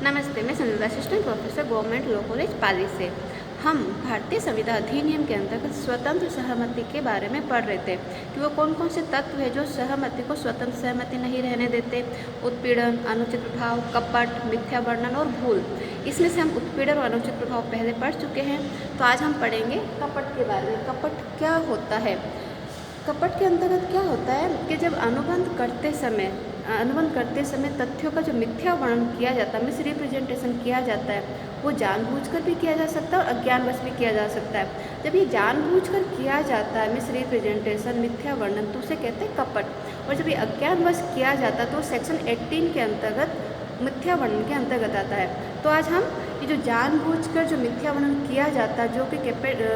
नमस्ते, मैं Sanyukta assistant professor government law college Pali से। हम भारतीय संविधान अधिनियम के अंतर्गत स्वतंत्र सहमति के बारे में पढ़ रहे थे कि वो कौन कौन से तत्व है जो सहमति को स्वतंत्र सहमति नहीं रहने देते। उत्पीड़न, अनुचित प्रभाव, कपट, मिथ्या वर्णन और भूल। इसमें से हम उत्पीड़न और अनुचित प्रभाव पहले पढ़ चुके हैं, तो आज हम पढ़ेंगे कपट के बारे में। कपट क्या होता है? कपट के अंतर्गत क्या होता है कि जब अनुबंध करते समय तथ्यों का जो मिथ्या वर्णन किया जाता है, मिस रिप्रेजेंटेशन किया जाता है, वो जानबूझकर भी किया जा सकता है और अज्ञानवश भी किया जा सकता है। जब ये जानबूझकर किया जाता है, मिस रिप्रेजेंटेशन, मिथ्या वर्णन, तो उसे कहते हैं कपट। और जब ये अज्ञानवश किया जाता है तो सेक्शन 18 के अंतर्गत मिथ्या वर्णन के अंतर्गत आता है। तो आज हम ये जो जानबूझकर जो मिथ्या वर्णन किया जाता है, जो कि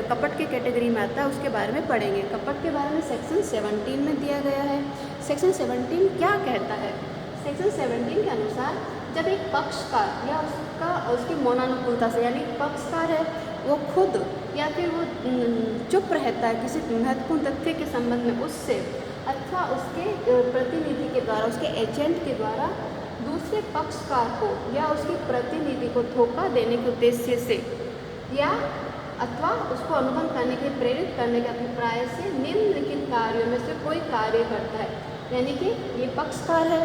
कपट के कैटेगरी में आता है, उसके बारे में पढ़ेंगे। कपट के बारे में सेक्शन 17 में दिया गया है। सेक्शन 17 क्या कहता है? सेक्शन 17 के अनुसार जब एक पक्षकार या उसकी मौनानुकूलता से, यानी पक्षकार है वो खुद या फिर वो चुप रहता है किसी महत्वपूर्ण तथ्य के संबंध में उससे, अथवा उसके प्रतिनिधि के द्वारा, उसके एजेंट के द्वारा दूसरे पक्षकार को या उसके प्रतिनिधि को धोखा देने के उद्देश्य से या अथवा उसको अनुबंध करने के लिए प्रेरित करने के अभिप्राय से निम्नलिखित कार्यों में से कोई कार्य करता है। यानी कि ये पक्षकार है,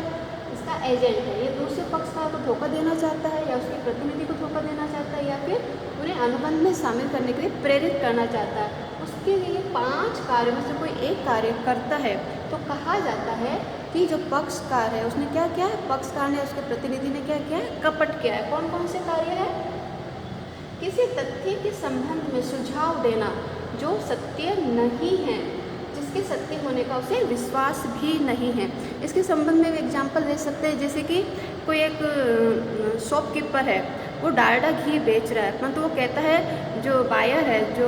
इसका एजेंट है, ये दूसरे पक्षकार को धोखा देना चाहता है या उसके प्रतिनिधि को धोखा देना चाहता है या फिर उन्हें अनुबंध में शामिल करने के लिए प्रेरित करना चाहता है। उसके लिए 5 कार्यों में से कोई एक कार्य करता है तो कहा जाता है कि जो पक्षकार है उसने क्या किया है, पक्षकार ने, उसके प्रतिनिधि ने क्या किया है, कपट किया है। कौन कौन से कार्य है? किसी तथ्य के संबंध में सुझाव देना जो सत्य नहीं है, जिसके सत्य होने का उसे विश्वास भी नहीं है। इसके संबंध में एग्जाम्पल दे सकते हैं, जैसे कि कोई एक शॉपकीपर है, वो डालडा घी बेच रहा है, परंतु वो कहता है, जो बायर है, जो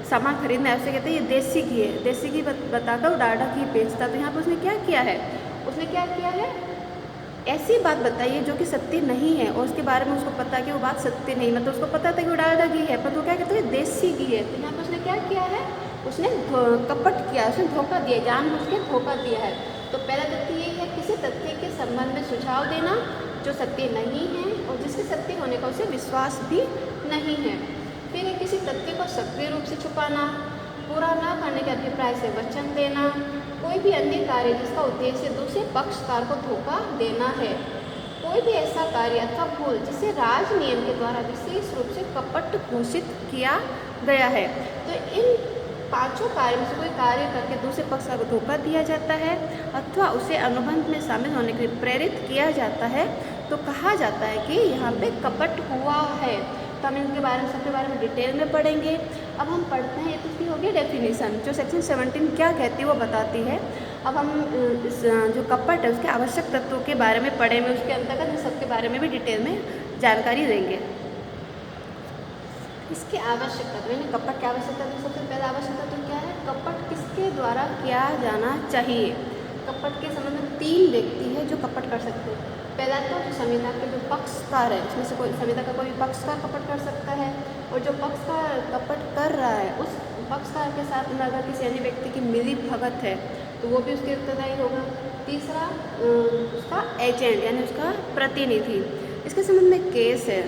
सामान खरीदना है, उसे कहते हैं ये देसी घी है, देसी घी बताकर वो डालडा घी बेचता। तो यहाँ पर उसने क्या किया है, ऐसी बात बताई है जो कि सत्य नहीं है और उसके बारे में उसको पता है कि वो बात सत्य नहीं, मतलब उसको पता था कि वो डालडा घी है, पर तो क्या कहते हैं देसी घी है। तो यहाँ पर उसने क्या किया है, उसने कपट किया, उसने धोखा दिया, जानबूझ के धोखा दिया है। तो पहला तथ्य ये है, किसी तथ्य के संबंध में सुझाव देना जो सत्य नहीं है और जिसके सत्य होने का उसे विश्वास भी नहीं है। फिर किसी तथ्य को सक्रिय रूप से छुपाना, पूरा न करने के अभिप्राय से वचन देना, कोई भी अन्य कार्य जिसका उद्देश्य दूसरे पक्षकार को धोखा देना है, कोई भी ऐसा कार्य अथवा भूल जिसे राज नियम के द्वारा विशेष रूप से कपट घोषित किया गया है। तो इन 5 कार्य में से कोई कार्य करके दूसरे पक्षकार को धोखा दिया जाता है अथवा उसे अनुबंध में शामिल होने के लिए प्रेरित किया जाता है, तो कहा जाता है कि यहाँ पे कपट हुआ है। तो हम इनके बारे में, सबके बारे में डिटेल में पढ़ेंगे। अब हम पढ़ते हैं, इसकी हो गई डेफिनेशन, जो सेक्शन 17 क्या कहती है वो बताती है। अब हम इस जो कपट है उसके आवश्यक तत्वों के बारे में पढ़ेंगे, उसके अंतर्गत इन सबके बारे में भी डिटेल में जानकारी देंगे। इसके आवश्यक तत्व, यानी कपट के आवश्यक तत्व, सबसे पहला आवश्यक तत्व क्या है, कपट किसके द्वारा किया जाना चाहिए। कपट के संबंध में 3 व्यक्ति है जो कपट कर सकते हैं। पहला तो जो संविदा के जो पक्षकार है, उसमें से कोई संविदा का कोई पक्षकार कपट कर सकता है, और जो पक्षकार कपट कर रहा है उस पक्षकार के साथ में अगर किसी अन्य व्यक्ति की मिली भगत है तो वो भी उसके उत्तरदायी होगा। तीसरा उसका एजेंट यानी उसका प्रतिनिधि। इसके संबंध में केस है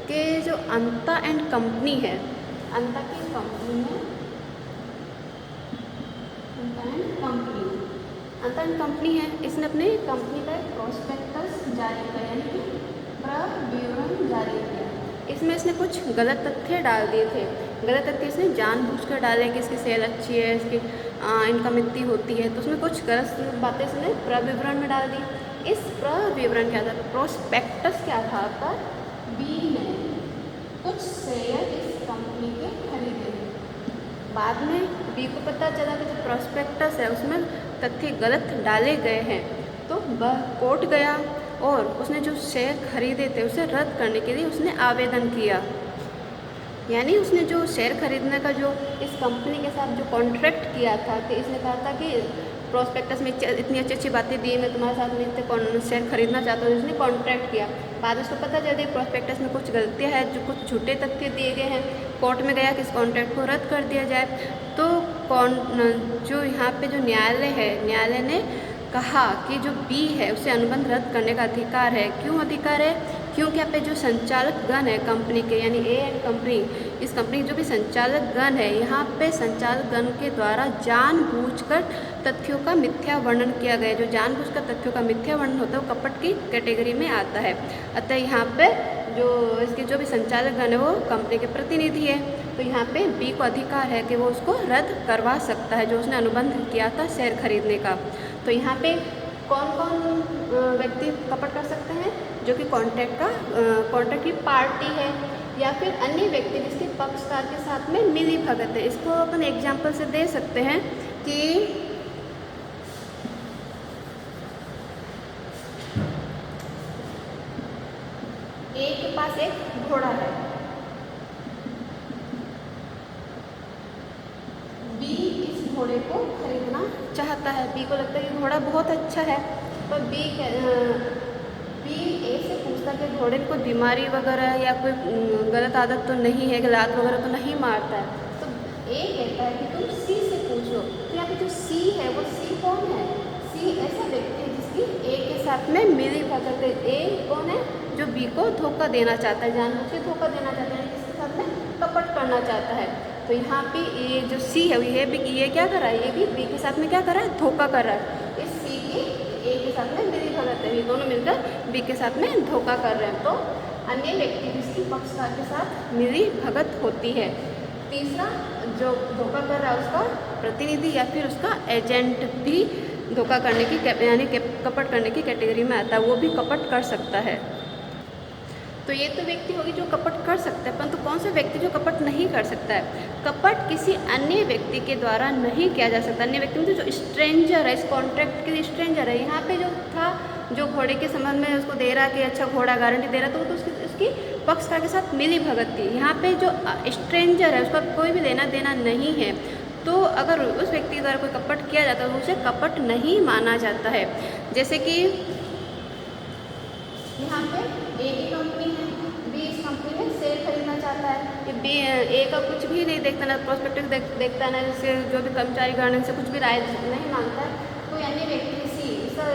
कि जो अंता एंड कंपनी है, अंता की कंपनी है, अंता एंड कंपनी है, इसने अपने कंपनी का एक प्रोस्पेक्टस जारी किया, यानी कि प्रविवरण जारी किया। इसमें इसने कुछ गलत तथ्य डाल दिए थे। गलत तथ्य इसने जानबूझकर डाले कि इसकी सेल अच्छी है, इसकी इनकम इतनी होती है, तो उसमें कुछ गलत बातें इसने प्रविवरण में डाल दी। इस प्रविवरण के आधार पर, प्रोस्पेक्टस के आधार पर बी ने कुछ शेयर इस कंपनी के खरीदे। बाद में बी को पता चला कि जो प्रोस्पेक्टस है उसमें तथ्य गलत डाले गए हैं, तो वह कोर्ट गया और उसने जो शेयर खरीदे थे उसे रद्द करने के लिए उसने आवेदन किया। यानी उसने जो शेयर खरीदने का जो इस कंपनी के साथ जो कॉन्ट्रैक्ट किया था, कि इसने कहा था कि प्रोस्पेक्टस में इतनी अच्छी अच्छी बातें दी, मैं तुम्हारे साथ में इतने शेयर खरीदना चाहता हूँ, उसने कॉन्ट्रैक्ट किया। बाद में उसको पता चल गया प्रोस्पेक्टस में कुछ गलतियाँ हैं, जो कुछ झूठे तथ्य दिए गए हैं। कोर्ट में गया कि इस कॉन्ट्रैक्ट को रद्द कर दिया जाए। तो जो यहाँ पे जो न्यायालय है, न्यायालय ने कहा कि जो बी है उसे अनुबंध रद्द करने का अधिकार है। क्यों अधिकार है? क्योंकि यहाँ पे जो संचालक गण है कंपनी के, यानी ए एंड कंपनी, इस कंपनी के जो भी संचालक गण है, यहाँ पे संचालक गण के द्वारा जानबूझकर तथ्यों का मिथ्या वर्णन किया गया है। जो जानबूझकर तथ्यों का मिथ्या वर्णन होता है वो कपट की कैटेगरी में आता है। अतः यहाँ पे जो इसके जो भी संचालक गण है वो कंपनी के प्रतिनिधि है, तो यहाँ पे बी को अधिकार है कि वो उसको रद्द करवा सकता है जो उसने अनुबंध किया था शेयर खरीदने का। तो यहाँ पे कौन कौन व्यक्ति कपट कर सकते हैं? जो कि कॉन्ट्रैक्ट की पार्टी है या फिर अन्य व्यक्ति जिसके पक्षकार के साथ में मिली भगत है। इसको अपन एग्जाम्पल से दे सकते हैं कि ए के पास एक घोड़ा है, बी इस घोड़े को खरीदना चाहता है। बी को लगता है कि घोड़ा बहुत अच्छा है, पर बी ए से पूछता कि घोड़े में कोई बीमारी वगैरह या कोई गलत आदत तो नहीं है, लात वगैरह तो नहीं मारता है। तो ए कहता है कि तुम सी से पूछो। तो यहाँ पे जो सी है वो सी कौन है? सी ऐसा व्यक्ति है जिसकी ए के साथ में मिली भगत है। ए कौन है? जो बी को धोखा देना चाहता है, जानबूझ के धोखा देना चाहता है, जिसके साथ में कपट करना चाहता है। तो यहाँ पे ये जो सी है ये क्या कर रहा है? ये भी बी के साथ में क्या कर रहा है? धोखा कर रहा है। इस सी की ए के साथ में मिली भगत है, ये दोनों मिलकर बी के साथ में धोखा कर रहे हैं। तो अन्य व्यक्ति जिसकी पक्षकार के साथ मिली भगत होती है। तीसरा जो धोखा कर रहा है उसका प्रतिनिधि या फिर उसका एजेंट भी धोखा करने की यानी कपट करने की कैटेगरी में आता है, वो भी कपट कर सकता है। तो ये तो व्यक्ति होगी जो कपट कर सकता है, परंतु कौन सा व्यक्ति जो कपट नहीं कर सकता है? कपट किसी अन्य व्यक्ति के द्वारा नहीं किया जा सकता। अन्य व्यक्ति में जो स्ट्रेंजर है, इस कॉन्ट्रैक्ट के लिए स्ट्रेंजर है। यहाँ पे जो था, जो घोड़े के संबंध में उसको दे रहा कि अच्छा घोड़ा गारंटी दे रहा, तो वो तो उसकी पक्षकार के साथ मिली भगत थी। यहाँ पे जो स्ट्रेंजर है उसका कोई भी लेना देना नहीं है, तो अगर उस व्यक्ति के द्वारा कोई कपट किया जाता है तो उसे कपट नहीं माना जाता है। जैसे कि यहाँ पे ए की कंपनी है, बी इस कंपनी में शेयर खरीदना चाहता है। कि बी ए का कुछ भी नहीं देखता, ना प्रोस्पेक्टस देखता है, ना जैसे जो भी कर्मचारी गण से कुछ भी राय नहीं मांगता है। कोई अन्य व्यक्ति सी इसका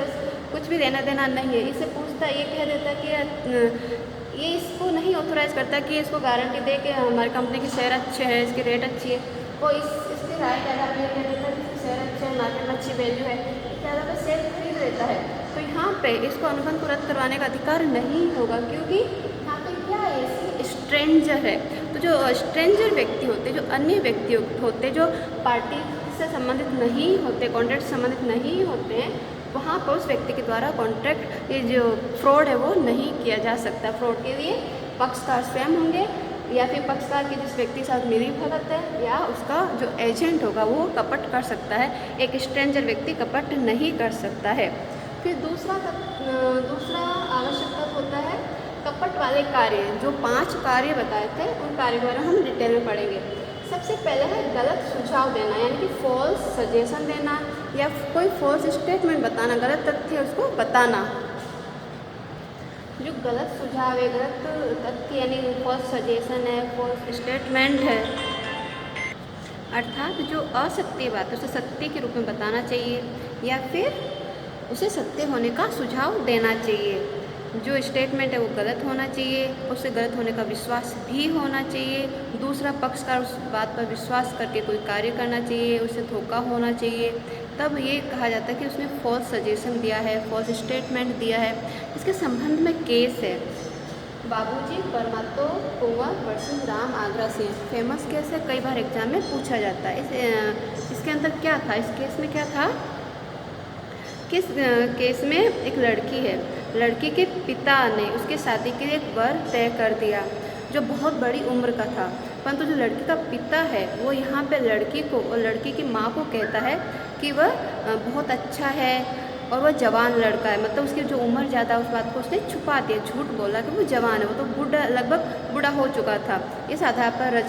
कुछ भी लेना देना नहीं है, इससे पूछता है, ये कह देता है कि ये इसको नहीं ऑथोराइज करता कि इसको गारंटी दे कि हमारी कंपनी के शेयर अच्छे हैं, इसकी रेट अच्छी है। वो इसकी राय के आधार पर ये कह देता है कि इसके शेयर अच्छे हैं, मार्केट में अच्छी वैल्यू है, इसके आधार पर शेयर खरीद लेता है। तो यहाँ पे इसको अनुबंध को रद्द करवाने का अधिकार नहीं होगा, क्योंकि यहाँ पे क्या है? स्ट्रेंजर है। तो जो स्ट्रेंजर व्यक्ति होते, जो अन्य व्यक्ति होते, जो पार्टी से संबंधित नहीं होते, कॉन्ट्रैक्ट से संबंधित नहीं होते हैं, वहाँ पर उस व्यक्ति के द्वारा कॉन्ट्रैक्ट ये जो फ्रॉड है वो नहीं किया जा सकता। फ्रॉड के लिए पक्षकार स्वयं होंगे या फिर पक्षकार के जिस व्यक्ति के साथ मिली भगत है या उसका जो एजेंट होगा वो कपट कर सकता है। एक स्ट्रेंजर व्यक्ति कपट नहीं कर सकता है। फिर दूसरा आवश्यक तत्व होता है कपट वाले कार्य। जो 5 कार्य बताए थे उन कार्यों के बारे में हम डिटेल में पढ़ेंगे। सबसे पहले है गलत सुझाव देना, यानी कि फॉल्स सजेशन देना या कोई फॉल्स स्टेटमेंट बताना, गलत तथ्य उसको बताना। जो गलत सुझाव है, गलत तथ्य यानी फॉल्स सजेशन है, फॉल्स स्टेटमेंट है, अर्थात जो असत्य बात है उसे सत्य के रूप में बताना चाहिए या फिर उसे सत्य होने का सुझाव देना चाहिए। जो स्टेटमेंट है वो गलत होना चाहिए, उससे गलत होने का विश्वास भी होना चाहिए। दूसरा पक्षकार उस बात पर विश्वास करके कोई कार्य करना चाहिए, उसे धोखा होना चाहिए। तब ये कहा जाता है कि उसने फॉल्स सजेशन दिया है, फॉल्स स्टेटमेंट दिया है। इसके संबंध में केस है Babuji Parmato Kunwar versus Ram Agra Singh. Famous case है, कई बार एग्जाम में पूछा जाता है। इसके अंदर क्या था? इस केस में क्या था? किस केस में एक लड़की है, लड़की के पिता ने उसके शादी के लिए एक वर तय कर दिया जो बहुत बड़ी उम्र का था, परंतु जो लड़की का पिता है वो यहाँ पे लड़की को और लड़की की माँ को कहता है कि वह बहुत अच्छा है और वह जवान लड़का है। मतलब उसकी जो उम्र ज़्यादा, उस बात को उसने छुपा दिया, झूठ बोला कि वो जवान है, वो तो बूढ़ा, लगभग बूढ़ा हो चुका था। इस आधार पर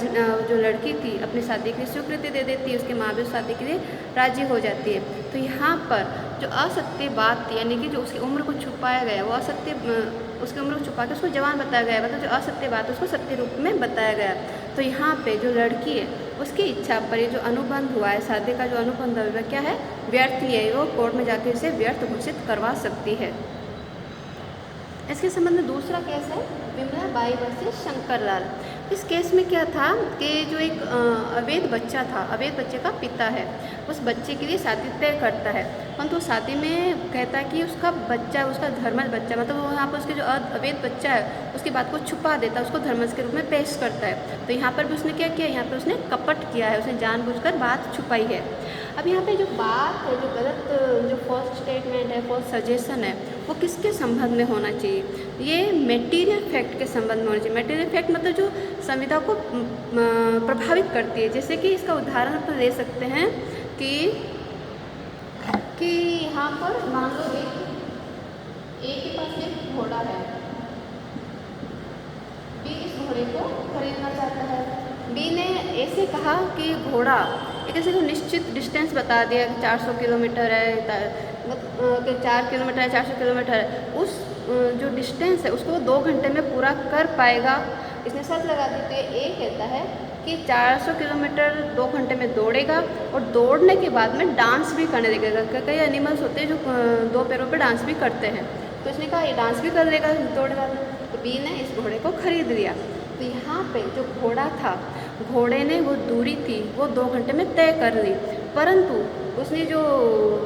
जो लड़की थी अपनी शादी के लिए स्वीकृति दे देती है, उसके माँ भी उस शादी के लिए राजी हो जाती है। तो यहाँ पर जो असत्य बात थी, यानी कि जो उसकी उम्र को छुपाया गया, वो असत्य, उसकी उम्र को छुपा के उसको जवान बताया गया, मतलब जो असत्य बात है उसको सत्य रूप में बताया गया। तो यहाँ पे जो लड़की है उसकी इच्छा पर ये जो अनुबंध हुआ है, शादी का जो अनुबंध है वह क्या है, व्यर्थ नहीं है, वो कोर्ट में जाकर इसे व्यर्थ घोषित करवा सकती है। इसके संबंध में दूसरा केस है विमला बाई वर्सेस शंकरलाल। इस केस में क्या था कि जो एक अवैध बच्चा था, अवैध बच्चे का पिता है, उस बच्चे के लिए शादी तय करता है, परंतु शादी में कहता है कि उसका बच्चा, उसका धर्मज बच्चा, मतलब वो यहाँ पर उसके जो अवैध बच्चा है उसकी बात को छुपा देता है, उसको धर्मज के रूप में पेश करता है। तो यहाँ पर भी उसने क्या किया, यहाँ पर उसने कपट किया है, उसने जानबूझकर बात छुपाई है। अब यहाँ पे जो बात है, जो गलत, जो फॉल्स स्टेटमेंट है, फॉल्स सजेशन है, वो किसके संबंध में होना चाहिए, ये मटेरियल फैक्ट के संबंध में होना चाहिए। मटेरियल फैक्ट मतलब जो संविदा को प्रभावित करती है। जैसे कि इसका उदाहरण पर ले सकते हैं कि यहाँ पर मान लो ए के पास एक घोड़ा है, बी इस घोड़े को खरीदना चाहता है। बी ने ए से कहा कि घोड़ा, एक ऐसे को निश्चित डिस्टेंस बता दिया कि 400 किलोमीटर है, कि 4 किलोमीटर है, 400 किलोमीटर है, उस जो डिस्टेंस है उसको 2 घंटे में पूरा कर पाएगा। इसने शर्त लगा दी। तो ए कहता है कि 400 किलोमीटर 2 घंटे में दौड़ेगा और दौड़ने के बाद में डांस भी करने लगेगा। कई एनिमल्स होते हैं जो 2 पैरों पे डांस भी करते हैं, तो इसने कहा ये डांस भी कर लेगा दौड़ेगा। तो बी ने इस घोड़े को खरीद लिया। तो यहाँ पे जो घोड़ा था, घोड़े ने वो दूरी थी वो 2 घंटे में तय कर ली, परंतु उसने जो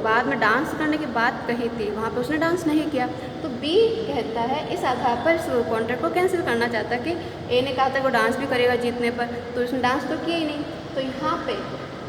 बाद में डांस करने की बात कही थी वहाँ पे उसने डांस नहीं किया। तो बी कहता है इस आधार पर इस कॉन्ट्रैक्ट को कैंसिल करना चाहता है कि ए ने कहा था वो डांस भी करेगा जीतने पर, तो उसने डांस तो किया ही नहीं। तो यहाँ पे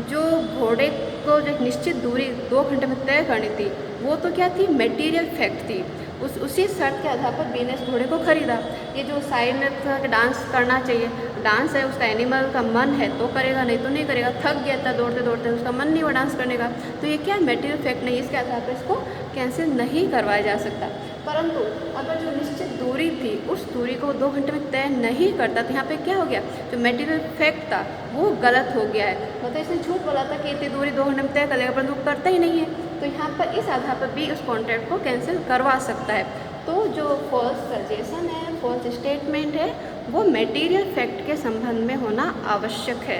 जो घोड़े को जो निश्चित दूरी 2 घंटे में तय करनी थी वो तो क्या थी, मटेरियल फैक्ट थी। उसी शर्त के आधार पर बी ने इस घोड़े को खरीदा। ये जो साइड में था कि डांस करना चाहिए, डांस है उसका एनिमल का मन है तो करेगा, नहीं तो नहीं करेगा। थक गया था दौड़ते दौड़ते, उसका मन नहीं हुआ डांस करने का, तो ये क्या मटेरियल फैक्ट नहीं, इसके आधार पर इसको कैंसिल नहीं करवाया जा सकता। परंतु अगर जो निश्चित दूरी थी उस दूरी को 2 घंटे में तय नहीं करता तो यहाँ पे क्या हो गया, जो मटेरियल फैक्ट था वो गलत हो गया है। मतलब इसने झूठ बोला था कि इतनी दूरी 2 घंटे में तय कर लेगा, परंतु वो करता ही नहीं है। तो यहाँ पर इस आधार पर भी उस कॉन्ट्रैक्ट को कैंसिल करवा सकता है। तो जो फॉल्स सजेशन है, फॉल्स स्टेटमेंट है, वो मटेरियल फैक्ट के संबंध में होना आवश्यक है।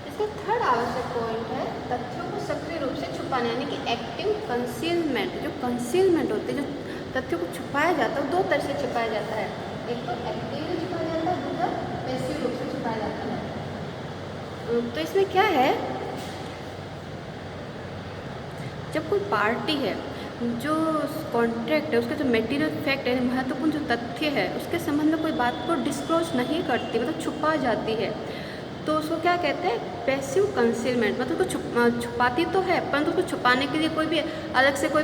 इसका थर्ड आवश्यक पॉइंट है तथ्यों को सक्रिय रूप से छुपाना, यानी कि एक्टिव कंसीलमेंट। जो कंसीलमेंट होती है, जो तथ्यों को छुपाया जाता है, 2 तरह से छुपाया जाता है। एक तो एक्टिवली छुपाया जाता है, दूसरा पैसिव रूप से छुपाया जाता है। तो इसमें क्या है, जब कोई पार्टी है, जो कॉन्ट्रैक्ट है उसका जो मटेरियल फैक्ट है, महत्वपूर्ण जो तथ्य है, उसके संबंध में कोई बात को डिस्क्लोज नहीं करती, मतलब छुपा जाती है, तो उसको क्या कहते हैं, पैसिव कंसीलमेंट। मतलब उसको छुपाती तो है परंतु उसको छुपाने के लिए कोई भी अलग से कोई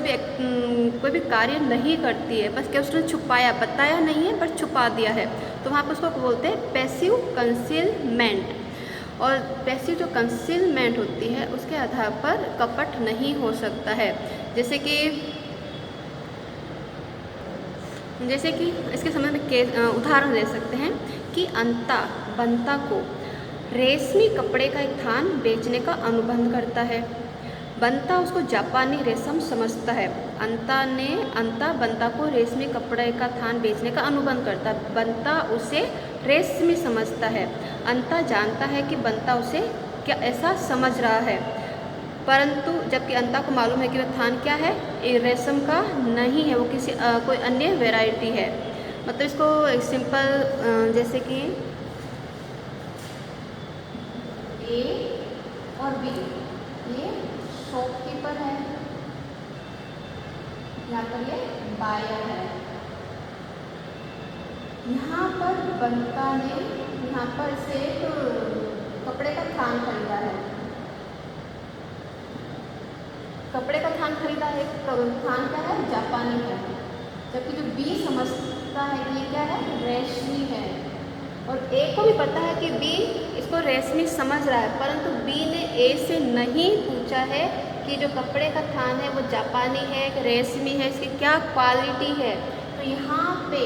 भी कार्य नहीं करती है, बस क्या उसने छुपाया, बताया नहीं है पर छुपा दिया है, तो वहाँ पर उसको बोलते हैं पैसिव कंसीलमेंट। और पैसिव जो कंसीलमेंट होती है उसके आधार पर कपट नहीं हो सकता है। जैसे कि इसके संबंध में उदाहरण ले सकते हैं कि बंता को रेशमी कपड़े का एक थान बेचने का अनुबंध करता है। बंता उसको जापानी रेशम समझता है। अंता बंता को रेशमी कपड़े का थान बेचने का अनुबंध करता है। बंता उसे रेशमी समझता है। अंता जानता है कि बंता उसे क्या ऐसा समझ रहा है, परंतु जबकि अंता को मालूम है कि वह थान क्या है, ये रेशम का नहीं है, वो किसी कोई अन्य वैरायटी है। मतलब इसको सिंपल जैसे कि ए और बी, ये शॉपकीपर है, यहाँ पर ये बायर है। यहाँ पर बंता ने यहाँ पर से कपड़े का थान खरीदा है, कपड़े का थान खरीदा है, थान क्या है, जापानी है। जबकि जो बी समझता है कि ये क्या है, रेशमी है, और ए को भी पता है कि बी इसको रेशमी समझ रहा है, परंतु बी ने ए से नहीं पूछा है कि जो कपड़े का थान है वो जापानी है, रेशमी है, इसकी क्या क्वालिटी है। तो यहाँ पे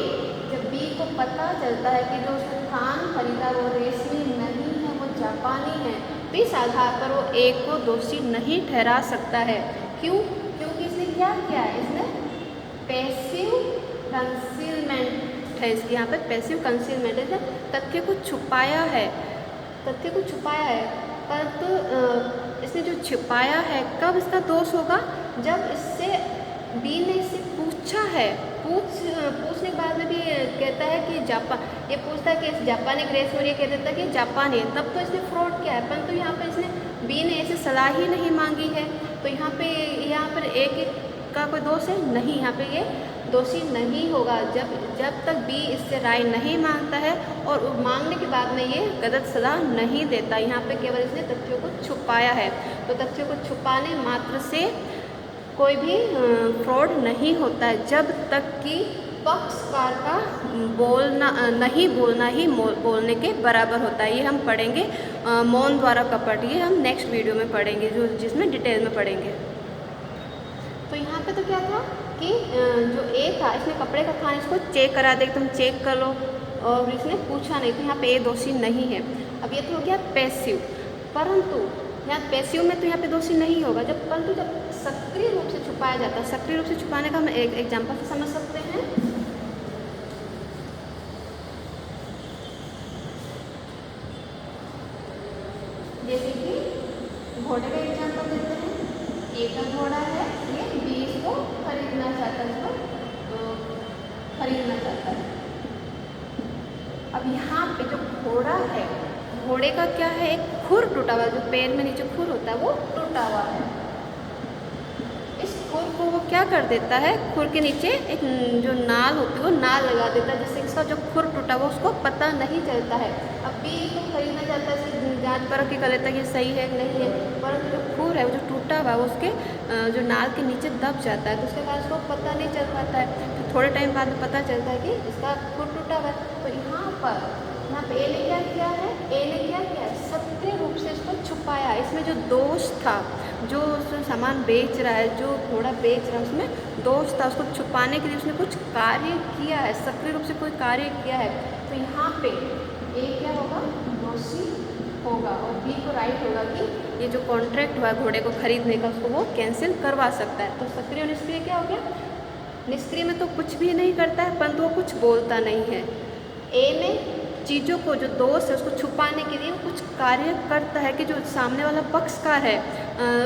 जब बी को पता चलता है कि जो उसने थान खरीदा वो रेशमी नहीं है, वो जापानी है, तो इस आधार पर वो ए को दोषी नहीं ठहरा सकता है। क्यों? क्योंकि इसने क्या किया है, इसने पैसिव कंसीलमेंट है, इसके यहाँ पर पैसिव कंसीलमेंट है, तथ्य को छुपाया है। तथ्य को छुपाया है, परंतु इसने जो छुपाया है, कब इसका दोष होगा? जब इससे बी ने इससे पूछा है, पूछने के बाद में भी कहता है कि जापान, ये पूछता है कि जापान है ग्रेस और ये कह देता है कि जापान है, तब तो इसने फ्रॉड किया है। परंतु यहाँ पे इसने बी ने ऐसे सलाह ही नहीं मांगी है, तो यहाँ पर एक का कोई दोष है नहीं, यहाँ पे ये दोषी नहीं होगा जब तक बी इससे राय नहीं मांगता है और मांगने के बाद में ये गलत सलाह नहीं देता। यहाँ पे केवल इसने तथ्यों को छुपाया है, तो तथ्यों को छुपाने मात्र से कोई भी फ्रॉड नहीं होता है, जब तक कि पक्षकार का नहीं बोलना ही बोलने के बराबर होता है। ये हम पढ़ेंगे मौन द्वारा कपट, ये हम नेक्स्ट वीडियो में पढ़ेंगे, जिसमें डिटेल में पढ़ेंगे। तो यहाँ पे तो क्या था कि जो ए था, इसने कपड़े का थान इसको चेक करा दे, तुम चेक कर लो, और इसने पूछा नहीं, तो यहाँ पे ए दोषी नहीं है। अब ये तो हो गया पैसिव, परंतु यहाँ पैसिव में तो यहाँ पे दोषी नहीं होगा, परंतु जब सक्रिय रूप से छुपाया जाता है, सक्रिय रूप से छुपाने का हम एक एग्जाम्पल से समझ सकते हैं। जैसे कि घोड़े का एग्जाम्पल देते हैं, ए का घोड़ा है, ये बी इसको खरीदना चाहता है, इसको खरीदना चाहता है। अब यहाँ पे जो घोड़ा है, घोड़े का क्या है, एक खुर टूटा हुआ, जो पैर में नीचे खुर होता है वो टूटा हुआ है। इस खुर को वो क्या कर देता है, खुर के नीचे एक जो नाल होती है वो नाल लगा देता है, जिससे इसका जो खुर टूटा हुआ उसको पता नहीं चलता है। अब भी इसको खरीदना चाहता है, इसकी जांच परख के कर लेता है कि सही है कि नहीं है, परंतु जो खुर है वो जो टूटा हुआ है वो उसके जो नाल के नीचे दब जाता है, तो उसके बाद उसको पता नहीं चल पाता है। तो थोड़े टाइम बाद में पता चलता है कि इसका खुर टूटा हुआ है। तो यहाँ पे ए ने क्या किया है, ए ने क्या किया है, सक्रिय रूप से इसको छुपाया। इसमें जो दोष था, जो सामान बेच रहा है, जो घोड़ा बेच रहा है, उसमें दोष था, उसको छुपाने के लिए उसने कुछ कार्य किया है, सक्रिय रूप से कोई कार्य किया है। तो यहाँ पे ए क्या होगा, दोषी होगा, और बी को राइट होगा कि ये जो कॉन्ट्रैक्ट हुआ घोड़े को खरीदने का, उसको वो कैंसिल करवा सकता है। तो सक्रिय और निष्क्रिय क्या हो गया, निष्क्रिय में तो कुछ भी नहीं करता है, परंतु वो कुछ बोलता नहीं है। ए में चीज़ों को, जो दोष है उसको छुपाने के लिए वो कुछ कार्य करता है कि जो सामने वाला पक्षकार है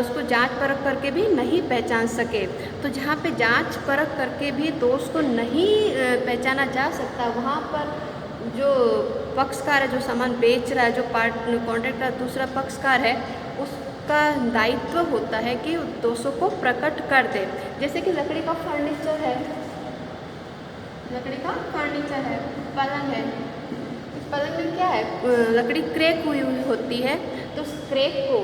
उसको जांच परख करके भी नहीं पहचान सके। तो जहाँ पे जांच परख करके भी दोष को नहीं पहचाना जा सकता, वहाँ पर जो पक्षकार है, जो सामान बेच रहा है, जो कॉन्ट्रैक्ट का दूसरा पक्षकार है, उसका दायित्व होता है कि दोषों को प्रकट कर दे। जैसे कि लकड़ी का फर्नीचर है, पलंग है, पलंग में क्या है, लकड़ी क्रैक हुई होती है, तो उस क्रैक को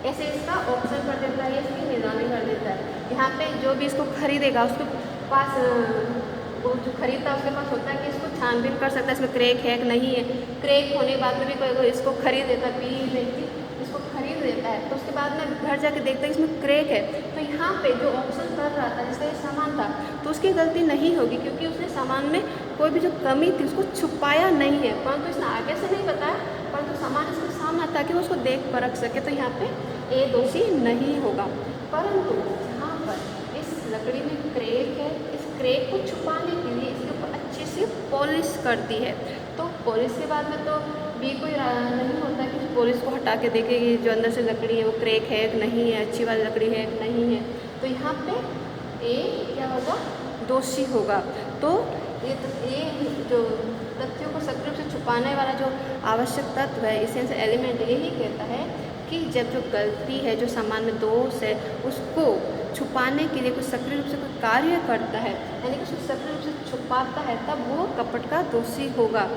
ऐसे इसका ऑप्शन कर देता है, इसकी नीलामी कर देता है। यहाँ पे जो भी इसको खरीदेगा उसके पास, वो जो खरीदता है उसके पास होता है कि इसको छानबीन कर सकता है, इसमें क्रैक है कि नहीं है। क्रैक होने के बाद में भी कोई इसको खरीद देता है, पी व्यक्ति इसको खरीद लेता है, तो उसके बाद में घर जाके देखता है इसमें क्रैक है। तो यहाँ पे जो ऑप्शन कर रहा था, जिसका ये सामान था, तो उसकी गलती नहीं होगी, क्योंकि उसने सामान में कोई भी जो कमी थी उसको छुपाया नहीं है, परंतु इसने आगे से नहीं बताया, परंतु सामान इसके सामने आता कि वो उसको देख परख सके। तो यहाँ पे ए दोषी नहीं होगा। परंतु यहाँ पर इस लकड़ी में क्रैक है, इस क्रैक को छुपाने के लिए इसके ऊपर अच्छे से पॉलिश करती है। तो पॉलिश के बाद में तो बी कोई नहीं होता कि पॉलिश को हटा के देखे कि जो अंदर से लकड़ी है वो क्रैक है कि नहीं है, अच्छी वाली लकड़ी है कि नहीं है। तो यहाँ पे ए क्या होगा, दोषी होगा। तो ये जो तथ्यों को सक्रिय रूप से छुपाने वाला जो आवश्यक तत्व है, इसेंशियल एलिमेंट, यही कहता है कि जब जो गलती है, जो सामान में दोष है, उसको छुपाने के लिए कुछ सक्रिय रूप से कोई कार्य करता है, यानी कि उसको सक्रिय रूप से छुपाता है, तब वो कपट का दोषी होगा।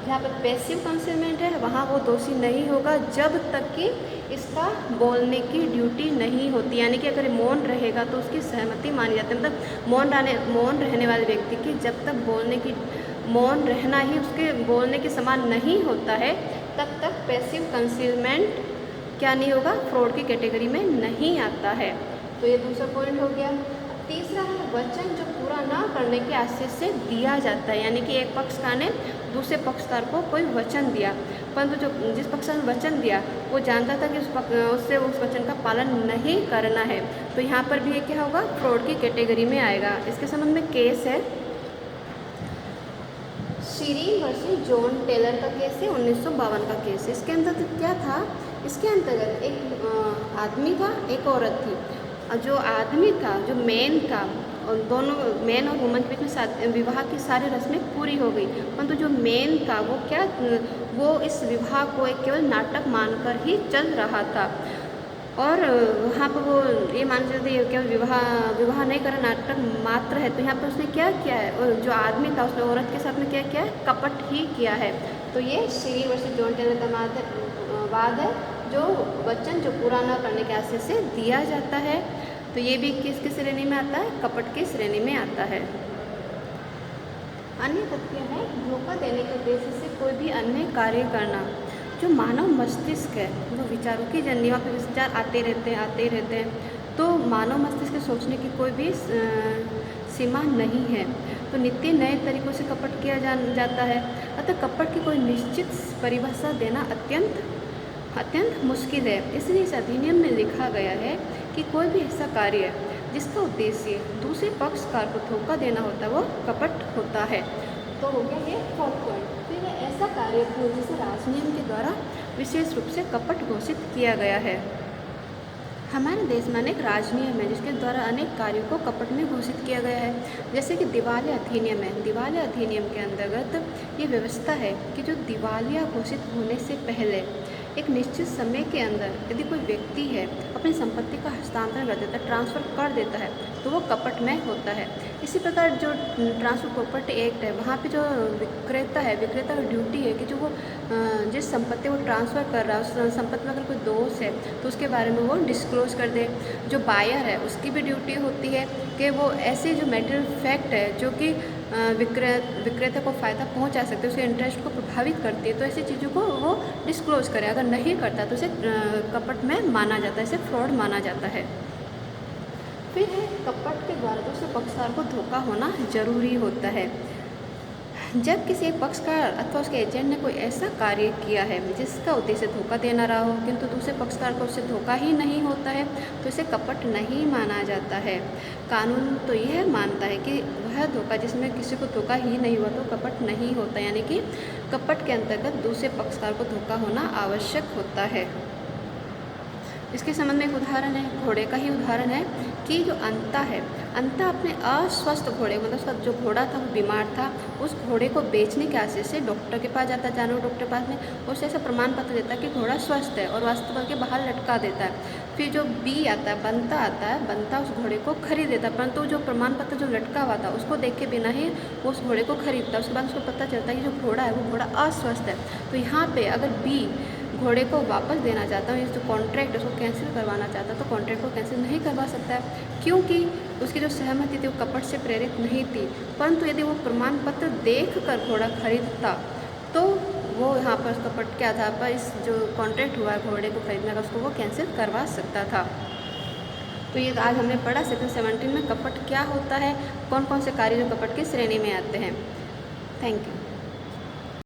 जहाँ पर पैसिव कंसीलमेंट है वहाँ वो दोषी नहीं होगा, जब तक कि इसका बोलने की ड्यूटी नहीं होती। यानी कि अगर मौन रहेगा तो उसकी सहमति मानी जाती है, मतलब मौन रहने वाले व्यक्ति की जब तक मौन रहना ही उसके बोलने के समान नहीं होता है, तब तक पैसिव कंसीलमेंट क्या नहीं होगा, फ्रॉड की कैटेगरी में नहीं आता है। तो ये दूसरा पॉइंट हो गया। तीसरा है वचन जो पूरा ना करने के आशय से दिया जाता है, यानी कि एक पक्षकार ने दूसरे पक्षकार को कोई वचन दिया, परंतु जो जिस पक्षकार ने वचन दिया वो जानता था कि उससे उस वचन का पालन नहीं करना है, तो यहाँ पर भी ये क्या होगा, फ्रॉड की कैटेगरी में आएगा। इसके संबंध में केस है शीरीन वर्सेस जॉन टेलर का केस है, 1952 का केस है। इसके अंदर तो क्या था, इसके अंतर्गत एक आदमी था, एक औरत थी। और जो आदमी था, जो मैन था, और दोनों मैन और वुमन के बीच में विवाह की सारी रस्में पूरी हो गई, परंतु जो मैन था वो इस विवाह को एक केवल नाटक मानकर ही चल रहा था। और वहाँ पर वो ये मान लेते थे केवल विवाह नहीं करा, नाटक मात्र है। तो यहाँ पर उसने क्या किया है, और जो आदमी था उसने औरत के साथ में क्या किया है, कपट ही किया है। तो ये शीरीन वर्सेस जॉन टेलर का वाद है, जो वचन जो पूरा न करने के आशय से दिया जाता है। तो ये भी किसकी श्रेणी में आता है, कपट की श्रेणी में आता है। अन्य तथ्य है, धोखा देने के उद्देश्य से कोई भी अन्य कार्य करना। जो मानव मस्तिष्क है वो विचारों की जंजीरों पे विचार आते रहते हैं। तो मानव मस्तिष्क के सोचने की कोई भी सीमा नहीं है। तो नित्य नए तरीक़ों से कपट किया जाता है। अतः कपट की कोई निश्चित परिभाषा देना अत्यंत मुश्किल है। इसलिए इस अधिनियम में लिखा गया है कि कोई भी ऐसा कार्य जिसका उद्देश्य दूसरे पक्षकार को धोखा देना होता है वो कपट होता है। तो हो गया ये 4th पॉइंट। फिर ऐसा कार्य जिसे राजनियम के द्वारा विशेष रूप से कपट घोषित किया गया है। हमारे देश में अनेक राजनियम है जिसके द्वारा अनेक कार्यों को कपट में घोषित किया गया है। जैसे कि दिवालिया अधिनियम है। दिवालिया अधिनियम के अंतर्गत ये व्यवस्था है कि जो दिवालिया घोषित होने से पहले एक निश्चित समय के अंदर यदि कोई व्यक्ति है अपनी संपत्ति का हस्तांतरण कर देता है, ट्रांसफ़र कर देता है, तो वो कपट में होता है। इसी प्रकार जो ट्रांसफर प्रॉपर्टी एक्ट है, वहाँ पे जो विक्रेता का ड्यूटी है कि जो वो जिस संपत्ति को ट्रांसफ़र कर रहा है उस संपत्ति में अगर कोई दोष है तो उसके बारे में वो डिस्क्लोज़ कर दे। जो बायर है उसकी भी ड्यूटी होती है कि वो ऐसे जो मैटेरियल फैक्ट है जो कि विक्रेता को फ़ायदा पहुंचा सकते हैं, उसके इंटरेस्ट को प्रभावित करती है, तो ऐसी चीज़ों को वो डिस्क्लोज़ करे। अगर नहीं करता तो उसे कपट में माना जाता है, इसे फ्रॉड माना जाता है। फिर है कपट के द्वारा दूसरे पक्षकार को धोखा होना जरूरी होता है। जब किसी एक पक्षकार अथवा उसके एजेंट ने कोई ऐसा कार्य किया है जिसका उद्देश्य धोखा देना रहा हो, किंतु दूसरे पक्षकार को उससे धोखा ही नहीं होता है, तो इसे कपट नहीं माना जाता है। कानून तो यह मानता है कि वह धोखा जिसमें किसी को धोखा ही नहीं हुआ तो कपट नहीं होता, यानी कि कपट के अंतर्गत दूसरे पक्षकार को धोखा होना आवश्यक होता है। इसके संबंध में एक उदाहरण है, घोड़े का ही उदाहरण है कि जो अंता है, अंता अपने अस्वस्थ घोड़े मतलब उसका जो घोड़ा था वो बीमार था, उस घोड़े को बेचने के आशय से डॉक्टर के पास जाता है, जानवर डॉक्टर के पास में, उसे ऐसा प्रमाण पत्र देता है कि घोड़ा स्वस्थ है और वास्तव के बाहर लटका देता है। फिर जो बी आता है, बनता आता है, बनता उस घोड़े को खरीद देता है, परंतु जो प्रमाण पत्र जो लटका हुआ था उसको देख के बिना ही वो उस घोड़े को खरीदता है। उसके बाद उसको पता चलता है कि जो घोड़ा है वो घोड़ा अस्वस्थ है। तो यहाँ पर अगर बी घोड़े को वापस देना चाहता हूँ, जो कॉन्ट्रैक्ट है उसको कैंसिल करवाना चाहता है, तो कॉन्ट्रैक्ट को कैंसिल नहीं करवा सकता है, क्योंकि उसकी जो सहमति थी वो कपट से प्रेरित नहीं थी। परंतु यदि वो प्रमाण पत्र देख कर घोड़ा खरीदता तो वो यहाँ पर कपट के आधार पर इस जो कॉन्ट्रैक्ट हुआ है घोड़े को खरीदने का उसको वो कैंसिल करवा सकता था। तो ये आज हमने पढ़ा सेक्शन 17 में कपट क्या होता है, कौन कौन से कार्य जो कपट की श्रेणी में आते हैं। Thank you.